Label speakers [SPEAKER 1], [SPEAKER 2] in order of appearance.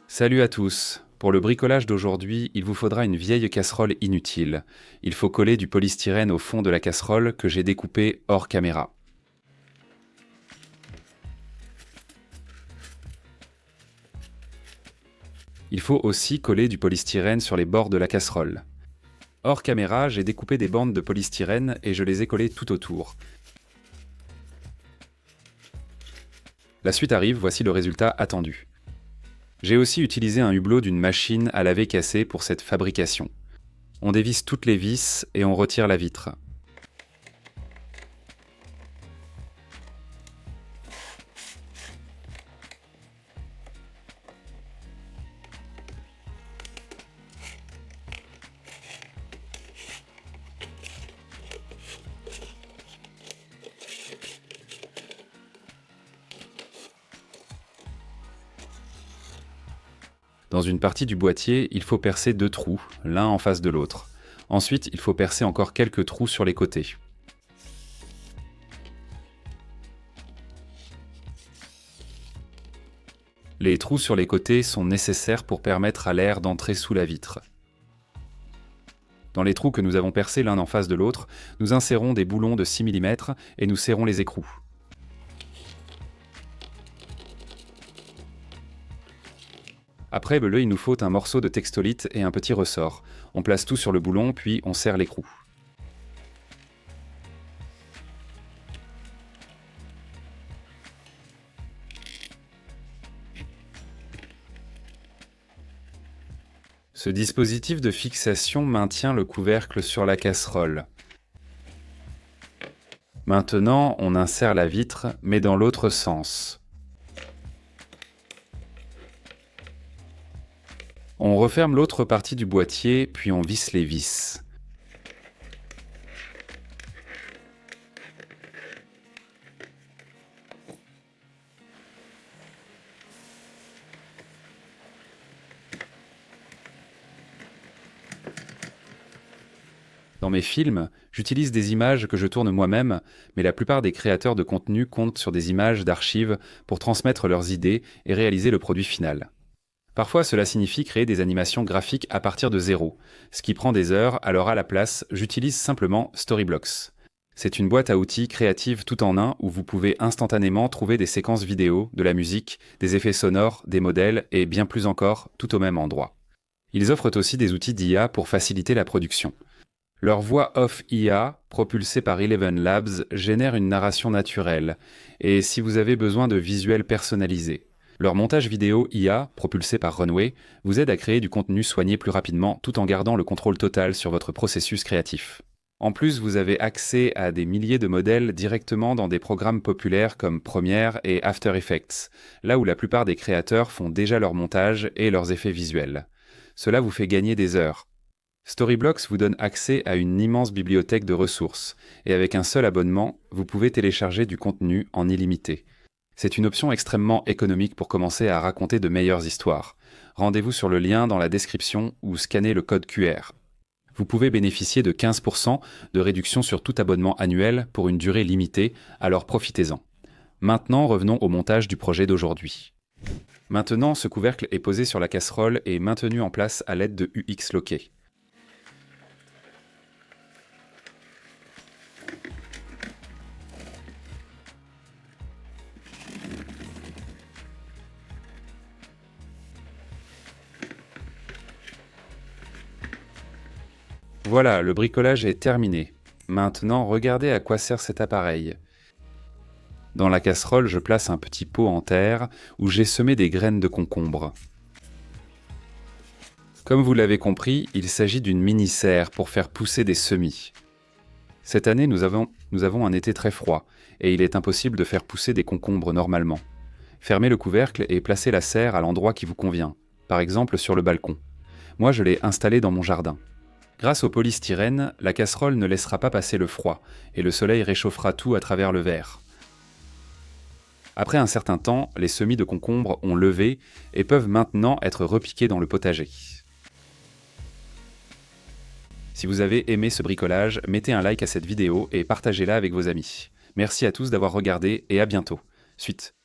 [SPEAKER 1] Salut à tous. Pour le bricolage d'aujourd'hui, il vous faudra une vieille casserole inutile. Il faut coller du polystyrène au fond de la casserole que j'ai découpé hors caméra. Il faut aussi coller du polystyrène sur les bords de la casserole. Hors caméra, j'ai découpé des bandes de polystyrène et je les ai collées tout autour. La suite arrive, voici le résultat attendu. J'ai aussi utilisé un hublot d'une machine à laver cassée pour cette fabrication. On dévisse toutes les vis et on retire la vitre. Dans une partie du boîtier, il faut percer 2 trous, l'un en face de l'autre. Ensuite, il faut percer encore quelques trous sur les côtés. Les trous sur les côtés sont nécessaires pour permettre à l'air d'entrer sous la vitre. Dans les trous que nous avons percés l'un en face de l'autre, nous insérons des boulons de 6 mm et nous serrons les écrous. Après, il nous faut un morceau de textolite et un petit ressort. On place tout sur le boulon, puis on serre l'écrou. Ce dispositif de fixation maintient le couvercle sur la casserole. Maintenant, on insère la vitre, mais dans l'autre sens. On referme l'autre partie du boîtier, puis on visse les vis. Dans mes films, j'utilise des images que je tourne moi-même, mais la plupart des créateurs de contenu comptent sur des images d'archives pour transmettre leurs idées et réaliser le produit final. Parfois, cela signifie créer des animations graphiques à partir de zéro, ce qui prend des heures, alors à la place, j'utilise simplement Storyblocks. C'est une boîte à outils créative tout en un où vous pouvez instantanément trouver des séquences vidéo, de la musique, des effets sonores, des modèles et bien plus encore, tout au même endroit. Ils offrent aussi des outils d'IA pour faciliter la production. Leur voix off IA, propulsée par Eleven Labs, génère une narration naturelle, et si vous avez besoin de visuels personnalisés. Leur montage vidéo IA, propulsé par Runway, vous aide à créer du contenu soigné plus rapidement tout en gardant le contrôle total sur votre processus créatif. En plus, vous avez accès à des milliers de modèles directement dans des programmes populaires comme Premiere et After Effects, là où la plupart des créateurs font déjà leur montage et leurs effets visuels. Cela vous fait gagner des heures. Storyblocks vous donne accès à une immense bibliothèque de ressources, et avec un seul abonnement, vous pouvez télécharger du contenu en illimité. C'est une option extrêmement économique pour commencer à raconter de meilleures histoires. Rendez-vous sur le lien dans la description ou scannez le code QR. Vous pouvez bénéficier de 15% de réduction sur tout abonnement annuel pour une durée limitée, alors profitez-en. Maintenant, revenons au montage du projet d'aujourd'hui. Maintenant, ce couvercle est posé sur la casserole et maintenu en place à l'aide de UX loquets. Voilà, le bricolage est terminé. Maintenant, regardez à quoi sert cet appareil. Dans la casserole, je place un petit pot en terre où j'ai semé des graines de concombre. Comme vous l'avez compris, il s'agit d'une mini-serre pour faire pousser des semis. Cette année, nous avons un été très froid et il est impossible de faire pousser des concombres normalement. Fermez le couvercle et placez la serre à l'endroit qui vous convient, par exemple sur le balcon. Moi, je l'ai installée dans mon jardin. Grâce au polystyrène, la casserole ne laissera pas passer le froid, et le soleil réchauffera tout à travers le verre. Après un certain temps, les semis de concombre ont levé et peuvent maintenant être repiqués dans le potager. Si vous avez aimé ce bricolage, mettez un like à cette vidéo et partagez-la avec vos amis. Merci à tous d'avoir regardé et à bientôt. Suite.